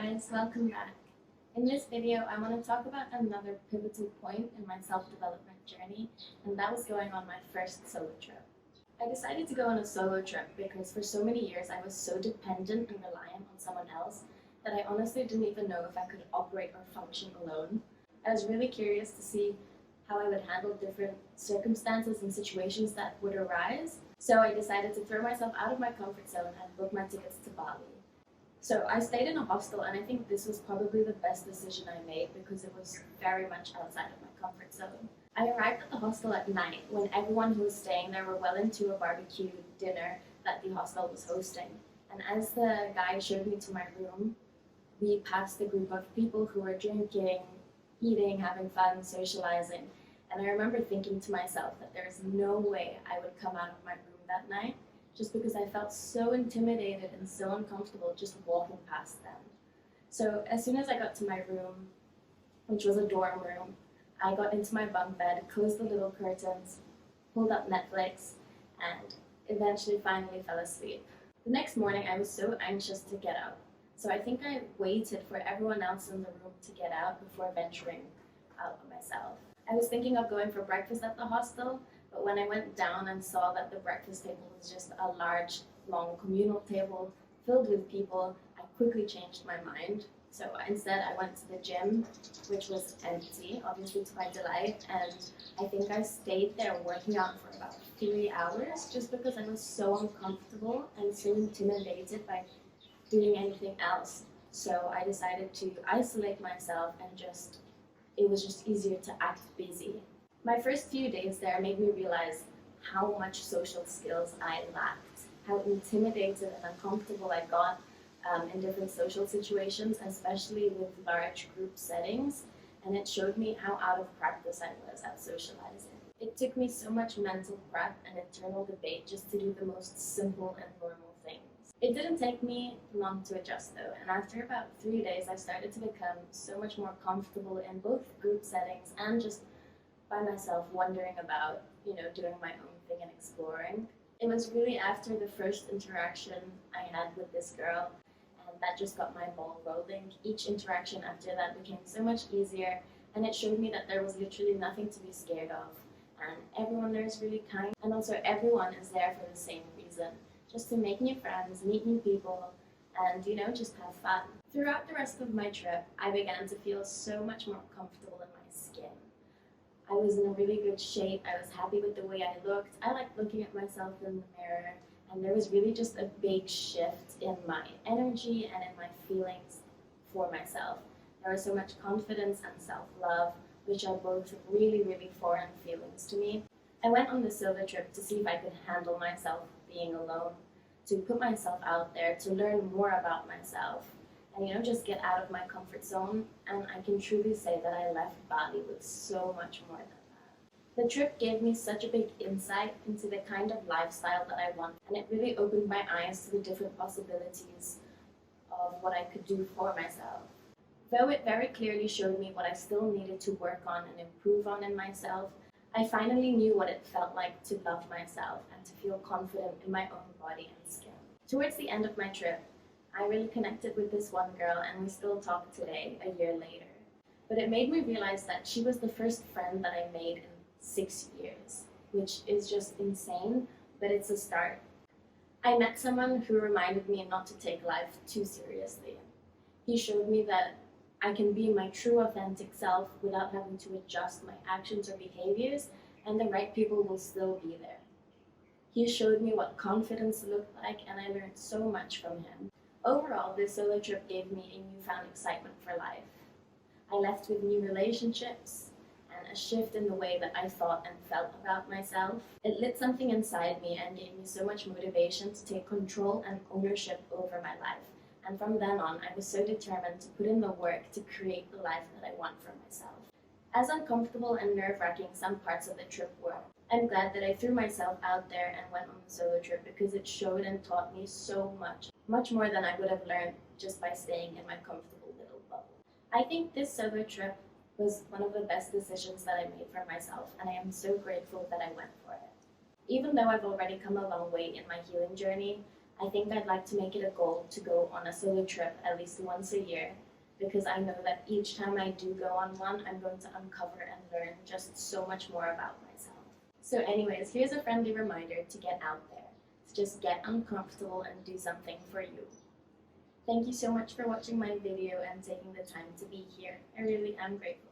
guys, welcome back. In this video, I want to talk about another pivotal point in my self-development journey, and that was going on my first solo trip. I decided to go on a solo trip because for so many years I was so dependent and reliant on someone else that I honestly didn't even know if I could operate or function alone. I was really curious to see how I would handle different circumstances and situations that would arise, so I decided to throw myself out of my comfort zone and book my tickets to Bali. So I stayed in a hostel, and I think this was probably the best decision I made because it was very much outside of my comfort zone. I arrived at the hostel at night when everyone who was staying there were well into a barbecue dinner that the hostel was hosting. And as the guy showed me to my room, we passed a group of people who were drinking, eating, having fun, socializing. And I remember thinking to myself that there is no way I would come out of my room that night, just because I felt so intimidated and so uncomfortable just walking past them. So as soon as I got to my room, which was a dorm room, I got into my bunk bed, closed the little curtains, pulled up Netflix, and eventually finally fell asleep. The next morning I was so anxious to get up, so I think I waited for everyone else in the room to get out before venturing out myself. I was thinking of going for breakfast at the hostel, but when I went down and saw that the breakfast table was just a large, long communal table filled with people, I quickly changed my mind. So instead I went to the gym, which was empty, obviously to my delight, and I think I stayed there working out for about 3 hours just because I was so uncomfortable and so intimidated by doing anything else. So I decided to isolate myself and it was just easier to act busy. My first few days there made me realize how much social skills I lacked, how intimidated and uncomfortable I got in different social situations, especially with large group settings, and it showed me how out of practice I was at socializing. It took me so much mental prep and internal debate just to do the most simple and normal things. It didn't take me long to adjust though, and after about 3 days I started to become so much more comfortable in both group settings and just by myself wondering about, doing my own thing and exploring. It was really after the first interaction I had with this girl, and that just got my ball rolling. Each interaction after that became so much easier, and it showed me that there was literally nothing to be scared of, and everyone there is really kind, and also everyone is there for the same reason, just to make new friends, meet new people, and just have fun. Throughout the rest of my trip, I began to feel so much more comfortable in my skin. I was in a really good shape, I was happy with the way I looked, I liked looking at myself in the mirror, and there was really just a big shift in my energy and in my feelings for myself. There was so much confidence and self-love, which are both really, really foreign feelings to me. I went on the solo trip to see if I could handle myself being alone, to put myself out there, to learn more about myself, and just get out of my comfort zone, and I can truly say that I left Bali with so much more than that. The trip gave me such a big insight into the kind of lifestyle that I want, and it really opened my eyes to the different possibilities of what I could do for myself. Though it very clearly showed me what I still needed to work on and improve on in myself, I finally knew what it felt like to love myself and to feel confident in my own body and skin. Towards the end of my trip, I really connected with this one girl, and we still talk today, a year later. But it made me realize that she was the first friend that I made in 6 years, which is just insane, but it's a start. I met someone who reminded me not to take life too seriously. He showed me that I can be my true authentic self without having to adjust my actions or behaviors, and the right people will still be there. He showed me what confidence looked like, and I learned so much from him. Overall, this solo trip gave me a newfound excitement for life. I left with new relationships and a shift in the way that I thought and felt about myself. It lit something inside me and gave me so much motivation to take control and ownership over my life. And from then on, I was so determined to put in the work to create the life that I want for myself. As uncomfortable and nerve-wracking some parts of the trip were, I'm glad that I threw myself out there and went on the solo trip because it showed and taught me so much more than I would have learned just by staying in my comfortable little bubble. I think this solo trip was one of the best decisions that I made for myself, and I am so grateful that I went for it. Even though I've already come a long way in my healing journey, I think I'd like to make it a goal to go on a solo trip at least once a year, because I know that each time I do go on one, I'm going to uncover and learn just so much more about myself. So anyways, here's a friendly reminder to get out there, to just get uncomfortable and do something for you. Thank you so much for watching my video and taking the time to be here. I really am grateful.